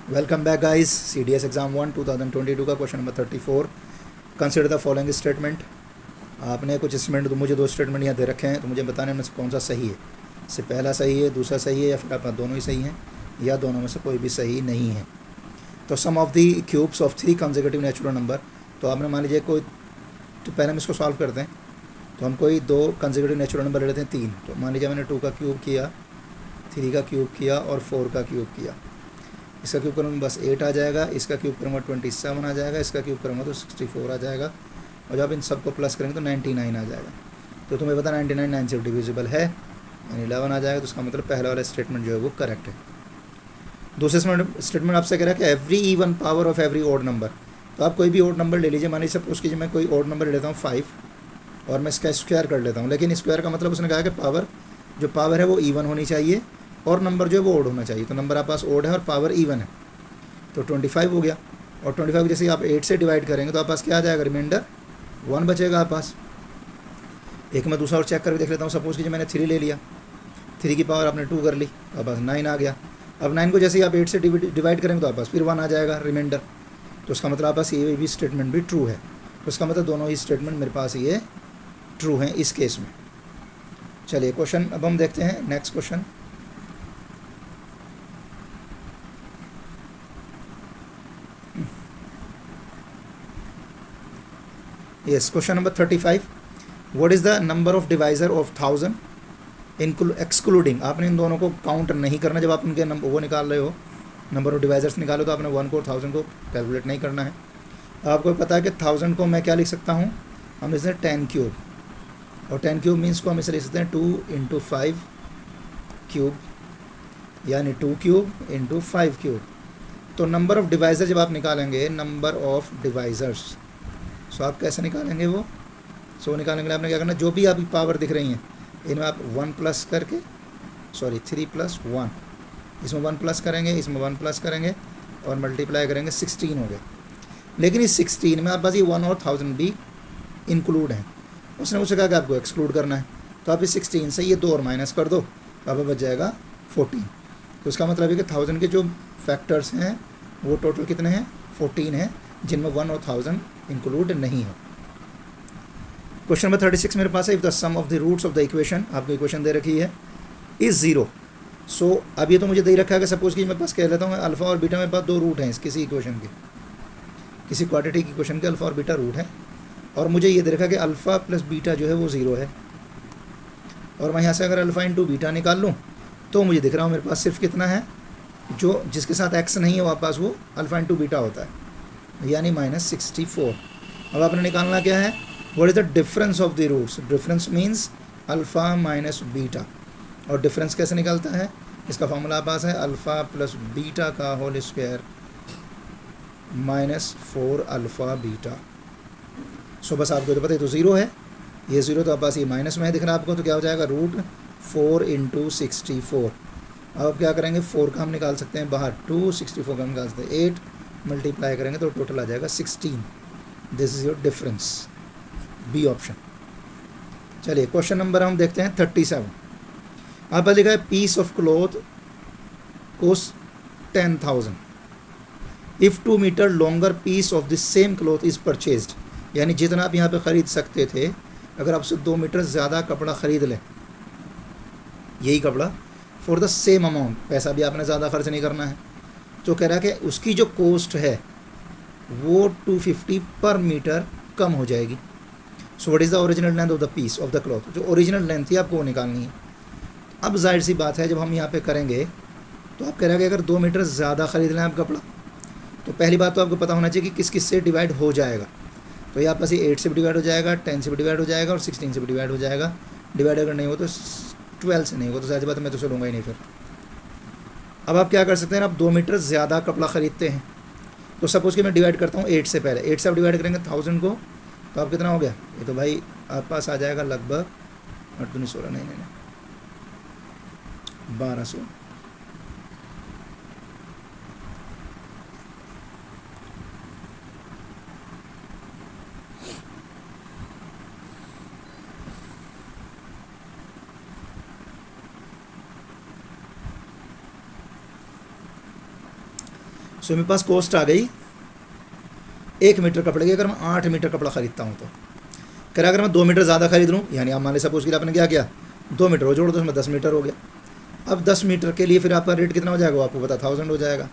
Welcome back guys. CDS exam 1 2022 का question number 34। Consider the following statement. आपने कुछ statement, तो मुझे दो स्टेटमेंट यहाँ दे रखे हैं, तो मुझे बताने में से कौन सा सही है। इससे पहला सही है, दूसरा सही है, या फिर आपका दोनों ही सही हैं, या दोनों में से कोई भी सही नहीं है। तो sum of the cubes of 3 consecutive natural number. तो आपने मान लीजिए कोई, तो पहले हम इसको सॉल्व करते हैं। तो हम कोई दो कंसेक्यूटिव नेचुरल नंबर ले लेते हैं 3। तो मान लीजिए मैंने 2 का क्यूब किया, 3 का क्यूब किया और 4 का क्यूब किया। इसका क्यूब करूँगा बस 8 आ जाएगा, इसका क्यूब करूँगा 27 आ जाएगा, इसका क्यूब करूँगा तो 64 आ जाएगा, और जब इन सबको प्लस करेंगे तो 99 आ जाएगा। तो तुम्हें पता 99 9 से डिविजिबल है, यानी 11 आ जाएगा। तो उसका मतलब पहला वाला स्टेटमेंट जो है वो करेक्ट है। दूसरे स्टेटमेंट आपसे कह रहा है कि every even power of every odd number. तो आप कोई भी ऑड नंबर ले लीजिए। मान लीजिए सपोज कीजिए मैं कोई ऑड नंबर ले लेता हूँ 5, और मैं इसका स्क्वायर कर लेता हूँ। लेकिन स्क्वायर का मतलब उसने कहा कि पावर, जो पावर है वो इवन होनी चाहिए और नंबर जो है वो ओड होना चाहिए। तो नंबर आपके पास ओड है और पावर इवन है, तो 25 हो गया। और 25 जैसे आप 8 से डिवाइड करेंगे तो आपके पास क्या आ जाएगा, रिमाइंडर 1 बचेगा आपके पास। एक मैं दूसरा और चेक करके देख लेता हूँ। सपोज कीजिए मैंने 3 ले लिया, 3 की पावर आपने 2 कर ली, तो आपके पास 9 आ गया। अब 9 को जैसे ही आप 8 से डिवाइड करेंगे तो आपके पास फिर 1 आ जाएगा रिमाइंडर। तो उसका मतलब आपके पास ये भी स्टेटमेंट भी ट्रू है। तो उसका मतलब दोनों ही स्टेटमेंट मेरे पास ये ट्रू हैं इस केस में। चलिए क्वेश्चन अब हम देखते हैं, next question. Yes, question number 35। What is the number of divisor of 1000 excluding. आपने इन दोनों को काउंट नहीं करना। जब आप इनके नंबर वो निकाल रहे हो, नंबर ऑफ डिवाइजर्स निकालो, तो आपने 1 को 1000 को कैलकुलेट नहीं करना है। आपको पता है कि 1000 को मैं क्या लिख सकता हूँ, हम इसे 10 क्यूब, और 10 क्यूब मीन्स को हम इसे लिख सकते हैं 2 × 5 क्यूब, यानी 2 क्यूब × 5 क्यूब। तो नंबर ऑफ डिवाइज़र जब आप निकालेंगे, नंबर ऑफ डिवाइज़र्स, सो आप कैसे निकालेंगे वो, सो निकालने के लिए आपने क्या करना, जो भी आपकी पावर दिख रही हैं इनमें आप 1 प्लस करके, 3 + 1, इसमें 1 प्लस करेंगे, इसमें 1 प्लस करेंगे और मल्टीप्लाई करेंगे, 16 हो गए। लेकिन इस 16 में आप बस ये 1 और 1000 भी इंक्लूड हैं। उसने मुझसे कहा कि आपको एक्सक्लूड करना है, तो आप इस 16 से ये 2 और माइनस कर दो, तो आपको बच जाएगा 14। तो उसका मतलब है कि 1000 के जो फैक्टर्स हैं वो टोटल कितने हैं, 14 हैं, जिनमें 1 और 1000 इंक्लूड नहीं है। क्वेश्चन नंबर 36 मेरे पास है। If the sum of the roots of the equation, आपको इक्वेशन दे रखी है, इज़ 0। सो अब ये तो मुझे दे रखा है कि सपोज कि मेरे पास कह लेता हूँ अल्फ़ा और बीटा, मेरे पास 2 रूट हैं किसी इक्वेशन के, किसी क्वाड्रेटिक इक्वेशन के अल्फ़ा और बीटा रूट है, और मुझे ये दे रखा है कि अल्फ़ा प्लस बीटा जो है वो 0 है। और मैं यहाँ से अगर अल्फ़ा × बीटा निकाल लूँ तो मुझे दिख रहा हूँ मेरे पास सिर्फ कितना है, जो जिसके साथ एक्स नहीं है वहाँ पास वो अल्फ़ा × बीटा होता है, यानी -64। अब आपने निकालना क्या है, what is the difference of the roots. Difference means alpha minus beta, और डिफरेंस कैसे निकलता है, इसका फॉर्मूला आप पास है, अल्फ़ा प्लस बीटा का whole square -4 alpha beta. So बस आपको तो पता है, तो 0 है, ये 0 तो आप पास ये माइनस में है दिख रहा है आपको, तो क्या हो जाएगा, √4 × 64। अब क्या करेंगे, 4 का हम निकाल सकते हैं बाहर, 2 64 का हम निकाल सकते हैं, 8 मल्टीप्लाई करेंगे तो टोटल आ जाएगा 16। This is your difference, B option. चलिए क्वेश्चन नंबर हम देखते हैं 37। आप पर लिखा है piece of cloth cost 10,000 if 2 metre longer piece of the same cloth is purchased. यानी जितना आप यहाँ पे ख़रीद सकते थे, अगर आपसे 2 मीटर ज़्यादा कपड़ा ख़रीद लें, यही कपड़ा फॉर द सेम अमाउंट, पैसा भी आपने ज़्यादा खर्च नहीं करना है, तो कह रहा है कि उसकी जो कॉस्ट है वो 250 पर मीटर कम हो जाएगी। So what is the original length of the piece of the cloth. जो ओरिजिनल लेंथ थी आपको वो निकालनी है। अब जाहिर सी बात है, जब हम यहाँ पे करेंगे तो आप कह रहे हैं कि अगर 2 मीटर ज़्यादा ख़रीद लें आप कपड़ा, तो पहली बात तो आपको पता होना चाहिए कि किस किस से डिवाइड हो जाएगा। तो ये आपके पास 8 से भी डिवाइड हो जाएगा, 10 से भी डिवाइड हो जाएगा, और 16 से भी डिवाइड हो जाएगा। डिवाइड अगर नहीं हो तो 12 से नहीं हो, तो जाहिर बात मैं तो चलूँगा ही नहीं फिर। अब आप क्या कर सकते हैं, आप 2 मीटर ज़्यादा कपड़ा ख़रीदते हैं, तो सपोज़ कि मैं डिवाइड करता हूँ 8 से पहले, 8 से आप डिवाइड करेंगे 1000 को, तो आप कितना हो गया, ये तो भाई आप पास आ जाएगा लगभग 8 दूनी 16, नहीं 1200। सो मेरे पास कॉस्ट आ गई 1 मीटर कपड़े की। अगर मैं 8 मीटर कपड़ा ख़रीदता हूँ तो कह रहा अगर मैं 2 मीटर ज़्यादा खरीद लूँ, यानी आप मान लीजिए सपोज के लिए आपने क्या किया 2 मीटर वो जोड़ दो, उसमें 10 मीटर हो गया। अब 10 मीटर के लिए फिर आपका रेट कितना हो जाएगा, वो आपको पता 1000 हो जाएगा।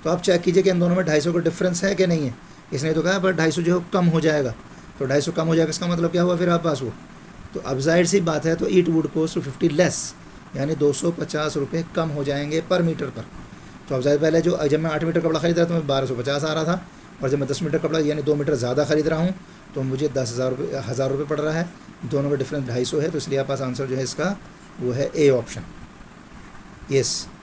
तो आप चेक कीजिए कि इन दोनों में 250 का डिफरेंस है कि नहीं है। इसने तो कहा पर 250 जो कम हो जाएगा, तो 250 कम हो जाएगा, इसका मतलब क्या हुआ फिर आप पास वो। तो अब जाहिर सी बात है, तो इट वुड कॉस्ट 50 लेस, यानी 250 रुपये कम हो जाएंगे पर मीटर पर। तो अब ज़्यादा पहले जब मैं 8 मीटर कपड़ा खरीद रहा था तो मैं 1250 आ रहा था, और जब मैं 10 मीटर कपड़ा यानी 2 मीटर ज़्यादा खरीद रहा हूँ तो मुझे 10,000 रुपये पड़ रहा है। दोनों का डिफरेंस 250 है, तो इसलिए आप पास आंसर जो है इसका वो है ए ऑप्शन। यस।